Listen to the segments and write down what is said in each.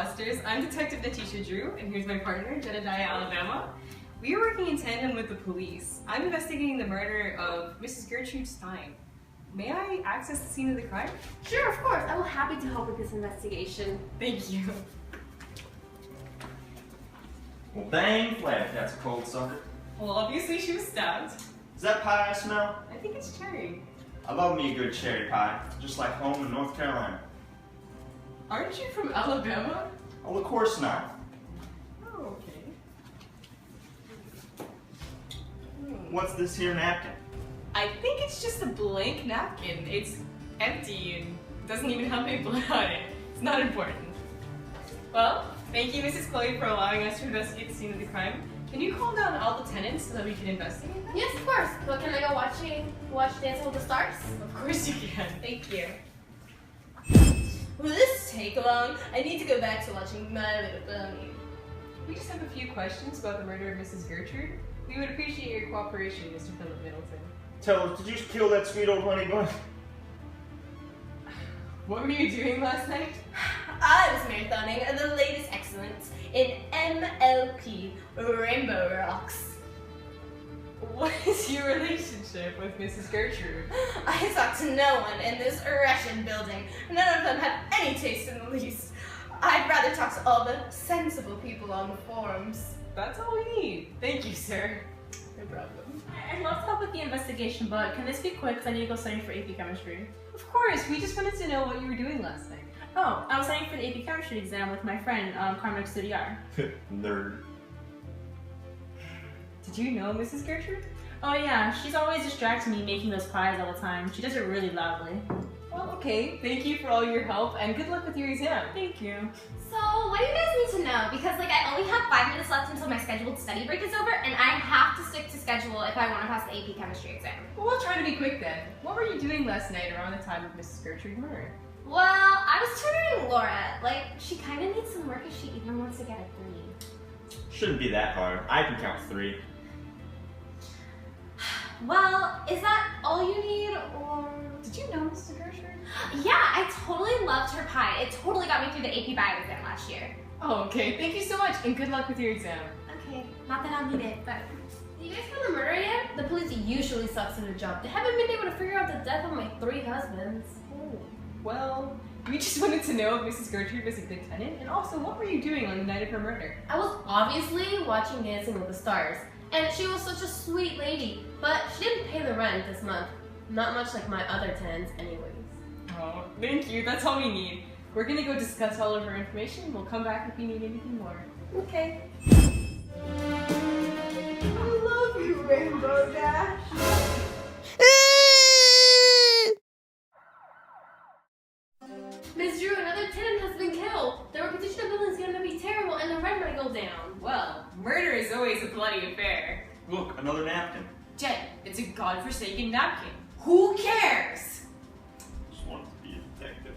imposters. I'm Detective Natisha Drew, and here's my partner, Jedediah Alabama. We are working in tandem with the police. I'm investigating the murder of Mrs. Gertrude Stein. May I access the scene of the crime? Sure, of course. I will happy to help with this investigation. Thank you. Well, dang flat, that's a cold sucker. Well, obviously she was stabbed. Is that pie I smell? I think it's cherry. I love me a good cherry pie, just like home in North Carolina. Aren't you from Alabama? Oh, of course not. Oh, okay. What's this here napkin? I think it's just a blank napkin. It's empty and doesn't even have any blood on it. It's not important. Well, thank you, Mrs. Chloe, for allowing us to investigate the scene of the crime. Can you calm down all the tenants so that we can investigate them? Yes, of course. But can I go watch Dancing with the Stars? Of course you can. Thank you. Will this take long? I need to go back to watching My Little Pony. We just have a few questions about the murder of Mrs. Gertrude. We would appreciate your cooperation, Mr. Philip Middleton. Tell us, did you kill that sweet old honey bun? What were you doing last night? I was marathoning the latest excellence in MLP Rainbow Rocks. What is your relationship with Mrs. Gertrude? I talk to no one in this Russian building. None of them have any taste in the least. I'd rather talk to all the sensible people on the forums. That's all we need. Thank you, sir. No problem. I'd love to help with the investigation, but can this be quick because I need to go study for AP Chemistry? Of course, we just wanted to know what you were doing last night. Oh, I was studying for the AP Chemistry exam with my friend, Carmen Studiar. Nerd. Did you know Mrs. Gertrude? Oh yeah, she's always distracting me making those pies all the time. She does it really loudly. Well, okay. Thank you for all your help, and good luck with your exam. Thank you. So, what do you guys need to know? Because I only have 5 minutes left until my scheduled study break is over, and I have to stick to schedule if I want to pass the AP Chemistry exam. Well, we'll try to be quick then. What were you doing last night around the time of Mrs. Gertrude's murder? Well, I was tutoring Laura. She kind of needs some work if she even wants to get a 3. Shouldn't be that hard. I can count 3. Well, is that all you need, or... Did you know Mrs. Gertrude? Yeah, I totally loved her pie. It totally got me through the AP Bio exam last year. Oh, okay. Thank you so much, and good luck with your exam. Okay, not that I'll need it, but... Do you guys know the murder yet? The police usually sucks at their job. They haven't been able to figure out the death of my 3 husbands. Oh, well, we just wanted to know if Mrs. Gertrude was a good tenant, and also, what were you doing on the night of her murder? I was obviously watching Dancing with the Stars, and she was such a sweet lady, but she didn't pay the rent this month. Not much like my other tenants anyways. Oh, thank you. That's all we need. We're gonna go discuss all of our information. We'll come back if we need anything more. Okay. I love you, Rainbow Dash. Ms. Drew, another tenant has been killed. The reputation of the building is going to be terrible, and the rent might go down. Well, murder is always a bloody affair. Look, another napkin. Jed, it's a godforsaken napkin. Who cares? Just wanted to be a detective.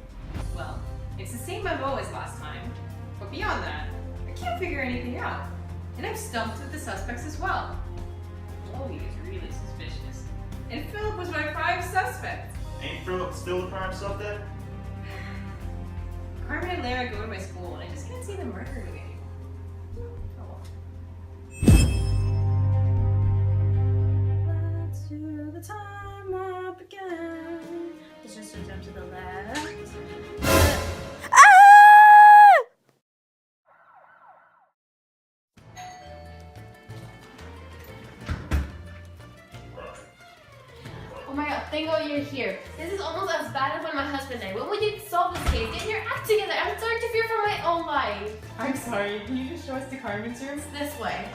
Well, it's the same MO as last time. But beyond that, I can't figure anything out. And I'm stumped with the suspects as well. Chloe is really suspicious. And Philip was my prime suspect. Ain't Philip still the prime suspect? Carmen and Lara go to my school, and I just can't see them murdering anyone. Oh well. Let's do the time up again. Let's just jump to the left. Oh my god, thank God you're here. This is almost as bad as when my husband died. When will you solve this case? Get your act together. I'm starting to fear for my own life. I'm sorry, can you just show us to Carmen's room? It's this way.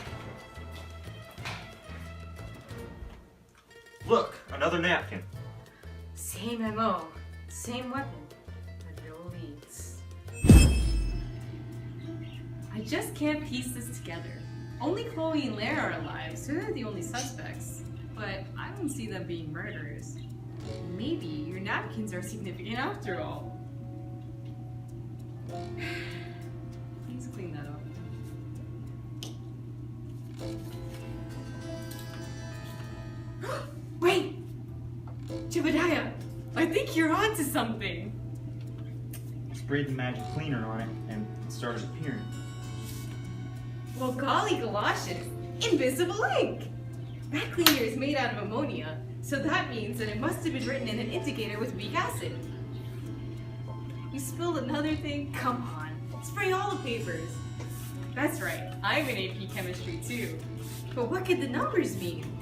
Look, another napkin. Same MO, same weapon, but no leads. I just can't piece this together. Only Chloe and Lara are alive, so they're the only suspects. But I don't see them being murderers. Maybe your napkins are significant after all. Please clean that up. Wait! Jedediah, I think you're onto something. Sprayed the magic cleaner on it, and it's started appearing. Well, golly galoshes, invisible ink! That cleaner is made out of ammonia, so that means that it must have been written in an indicator with weak acid. You spilled another thing? Come on, spray all the papers. That's right, I'm in AP Chemistry too. But what could the numbers mean?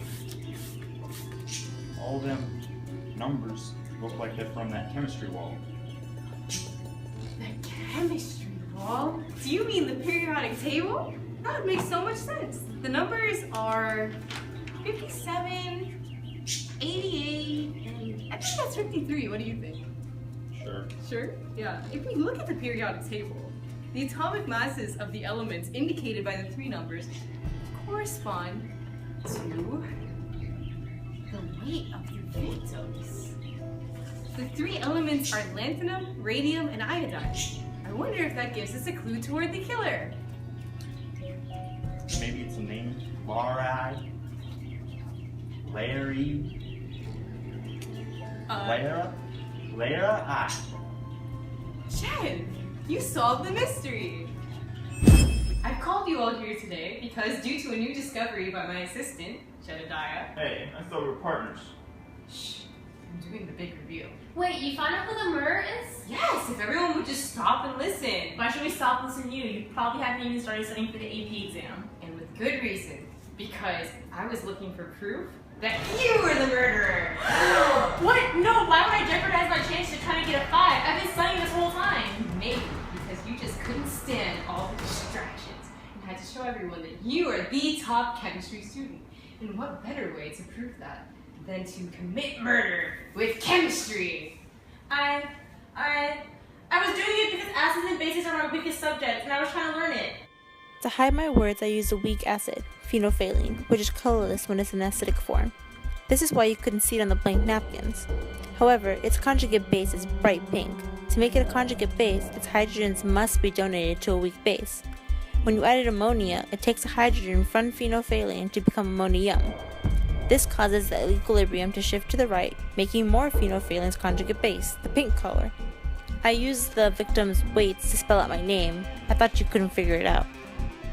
All them numbers look like they're from that chemistry wall. The chemistry wall? Do you mean the periodic table? That would make so much sense. The numbers are 57, 88, and I think that's 53. What do you think? Sure. Sure? Yeah. If we look at the periodic table, the atomic masses of the elements indicated by the three numbers correspond to the weight of the victims. The three elements are lanthanum, radium, and iodine. I wonder if that gives us a clue toward the killer. Maybe it's a name. Laurie. Larry. Lara I. Jen, you solved the mystery. I've called you all here today because due to a new discovery by my assistant, Jedediah. Hey, I thought we were partners. Shh, I'm doing the big reveal. Wait, you found out who the murderer is? Yes, if everyone would just stop and listen. Why should we stop listening to you? You probably haven't even started studying for the AP exam. And with good reason. Because I was looking for proof that you were the murderer. What? No, why would I jeopardize my chance to try to get a 5? I've been studying this whole time. Maybe because you just couldn't stand all the distractions and had to show everyone that you are the top chemistry student. And what better way to prove that than to commit murder with chemistry? I was doing it because acids and bases are my weakest subject, and I was trying to learn it. To hide my words, I used a weak acid, phenolphthalein, which is colorless when it's in acidic form. This is why you couldn't see it on the blank napkins. However, its conjugate base is bright pink. To make it a conjugate base, its hydrogens must be donated to a weak base. When you added ammonia, it takes a hydrogen from phenolphthalein to become ammonium. This causes the equilibrium to shift to the right, making more phenolphthalein's conjugate base, the pink color. I used the victim's weights to spell out my name. I thought you couldn't figure it out.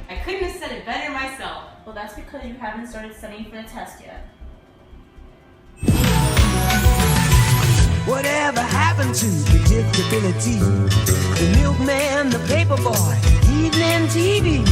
I couldn't have said it better myself. Well, that's because you haven't started studying for the test yet. Whatever happened to predictability? The milkman, the paperboy, evening TV.